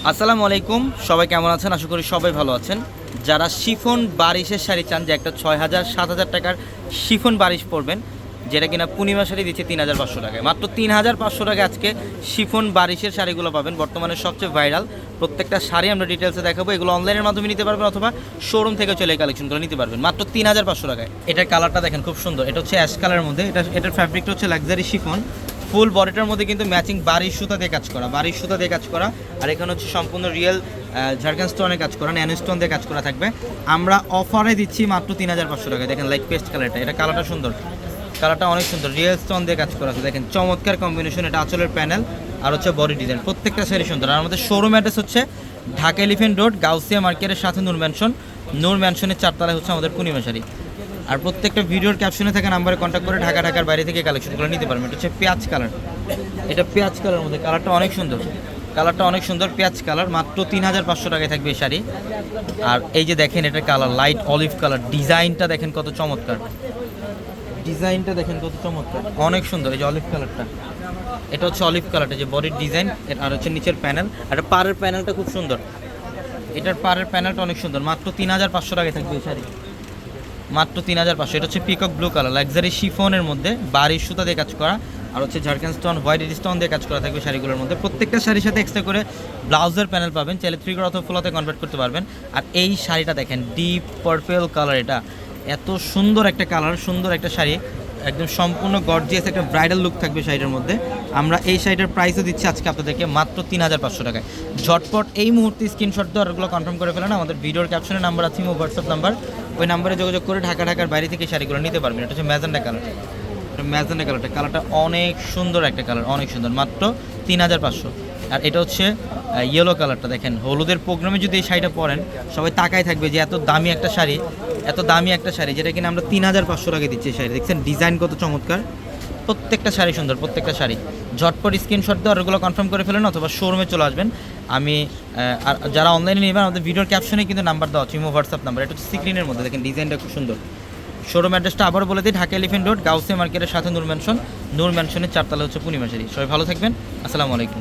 আসসালামু আলাইকুম, সবাই কেমন আছেন? আশা করি সবাই ভালো আছেন। যারা শিফন বারিশের শাড়ি চান, যে একটা 6,000-7,000 টাকার শিফন বারিশ পরবেন, যেটা কিনা পূর্ণিমা শাড়ি দিচ্ছে 3,500 টাকায়, মাত্র 3,500 টাকায় আজকে শিফন বারিশের শাড়িগুলো পাবেন। বর্তমানে সবচেয়ে ভাইরাল প্রত্যেকটা শাড়ি আমরা ডিটেলসে দেখাবো। এগুলো অনলাইনের মাধ্যমে নিতে পারবেন অথবা শোরুম থেকে চলে কালেকশন করে নিতে পারবেন মাত্র 3,500 টাকায়। এটার কালারটা দেখেন খুব সুন্দর, এটা হচ্ছে অ্যাশ কালারের মধ্যে। এটার ফ্যাব্রিকটা হচ্ছে লাক্সারি শিফন। ফুল বডিটার মধ্যে কিন্তু ম্যাচিং বারিশ সুতা দিয়ে কাজ করা, বারিশ সুতা দিয়ে কাজ করা। আর এখানে হচ্ছে সম্পূর্ণ রিয়েল ঝাড়খান্ড স্টোনের কাজ করা, ন্যানো স্টোন দিয়ে কাজ করা থাকবে। আমরা অফারে দিচ্ছি মাত্র 3,500 টাকা। দেখেন লাইট পেস্ট কালারটা, এটা কালারটা সুন্দর, কালারটা অনেক সুন্দর, রিয়েল স্টোন দিয়ে কাজ করা আছে। দেখেন চমৎকার কম্বিনেশন। এটা আঁচলের প্যানেল আর হচ্ছে বডি ডিজাইন, প্রত্যেকটা শাড়ি সুন্দর। আর আমাদের শোরুম অ্যাড্রেস হচ্ছে ঢাকা এলিফ্যান্ট রোড, গাউসিয়া মার্কেটের সাথে নূর ম্যানশন। নূর ম্যানশনের 4 তলায় হচ্ছে আমাদের পূর্ণিমা শাড়ি। আর প্রত্যেকটা ভিডিওর ক্যাপশনে থাকা নাম্বারে কন্ট্যাক্ট করে ঢাকার বাইরে থেকে কালেকশন করে নিতে পারবেন। এটা হচ্ছে পেঁয়াজ কালার, এটা পেঁয়াজ কালারের মধ্যে, কালারটা অনেক সুন্দর, কালারটা অনেক সুন্দর পেঁয়াজ কালার। মাত্র 3,500 টাকায় থাকবে এই শাড়ি। আর এই যে দেখেন এটার কালার লাইট অলিভ কালার, ডিজাইনটা দেখেন কত চমৎকার, ডিজাইনটা দেখেন কত চমৎকার, অনেক সুন্দর। এই যে অলিভ কালারটা, এটা হচ্ছে অলিভ কালারটা, যে বডির ডিজাইন। আর হচ্ছে নিচের প্যানেল, আর পাড়ের প্যানেলটা খুব সুন্দর। এটার পাড়ের প্যানেলটা অনেক সুন্দর। মাত্র 3,500 টাকায় থাকবে এই শাড়ি, মাত্র 3,500। এটা হচ্ছে পিকক ব্লু কালার, লাক্সারি শিফনের মধ্যে বারিশ সুতা দিয়ে কাজ করা, আর হচ্ছে ঝাড়খান্ড স্টোন, হোয়াইট স্টোন দিয়ে কাজ করা থাকবে শাড়িগুলোর মধ্যে। প্রত্যেকটা শাড়ির সাথে এক্সট্রা করে ব্লাউজের প্যানেল পাবেন, চাইলে 3 অথবা ফুলাতে কনভার্ট করতে পারবেন। আর এই শাড়িটা দেখেন ডিপ পার্পল কালার, এটা এত সুন্দর একটা কালার, সুন্দর একটা শাড়ি, একদম সম্পূর্ণ গর্জিয়াস একটা ব্রাইডাল লুক থাকবে শাড়িটার মধ্যে। আমরা এই শাড়িটার প্রাইসও দিচ্ছি আজকে আপনাদেরকে মাত্র 3,500 টাকায়। ঝটপট এই মুহূর্তে স্ক্রিনশট দিয়ে অর্ডারগুলো কনফার্ম করে ফেলেন। আমাদের ভিডিওর ক্যাপশনে নাম্বার আছে, হোয়াটসঅ্যাপ নাম্বার, ওই নাম্বারে যোগাযোগ করে ঢাকার বাইরে থেকে শাড়িগুলো নিতে পারবেন। এটা হচ্ছে ম্যাজেন্ডা কালার, ম্যাজেন্ডা কালারটা, কালারটা অনেক সুন্দর একটা কালার, অনেক সুন্দর, মাত্র 3,500। আর এটা হচ্ছে ইয়েলো কালারটা, দেখেন হলুদের প্রোগ্রামে যদি এই শাড়িটা পরেন সবাই তাকায় থাকবে যে এত দামি একটা শাড়ি, এত দামি একটা শাড়ি, যেটা কিনা আমরা 3,500 টাকা দিচ্ছি এই শাড়ি। দেখছেন ডিজাইন কত চমৎকার, প্রত্যেকটা শাড়ি সুন্দর, প্রত্যেকটা শাড়ি। ঝটপট স্ক্রিনশট দিয়ে অর্ডারগুলো কনফার্ম করে ফেলেন অথবা শোরুমে চলে আসবেন। আমি আর যারা অনলাইনে নেবেন আমাদের ভিডিওর ক্যাপশনে কিন্তু নাম্বার দেওয়া আছে, হোয়াটসঅ্যাপ নাম্বার। এটা হচ্ছে স্ক্রিনের মধ্যে, দেখেন ডিজাইনটা খুব সুন্দর। শোরুম অ্যাড্রেসটা আবার বলে দিই, ঢাকা এলিফ্যান্ট রোড, গাউসিয়া মার্কেটের সাথে নূর ম্যানশন। নূর ম্যানশনের 4 তলা হচ্ছে পূর্ণিমা শাড়ি। সবাই ভালো থাকবেন, আসসালামু আলাইকুম।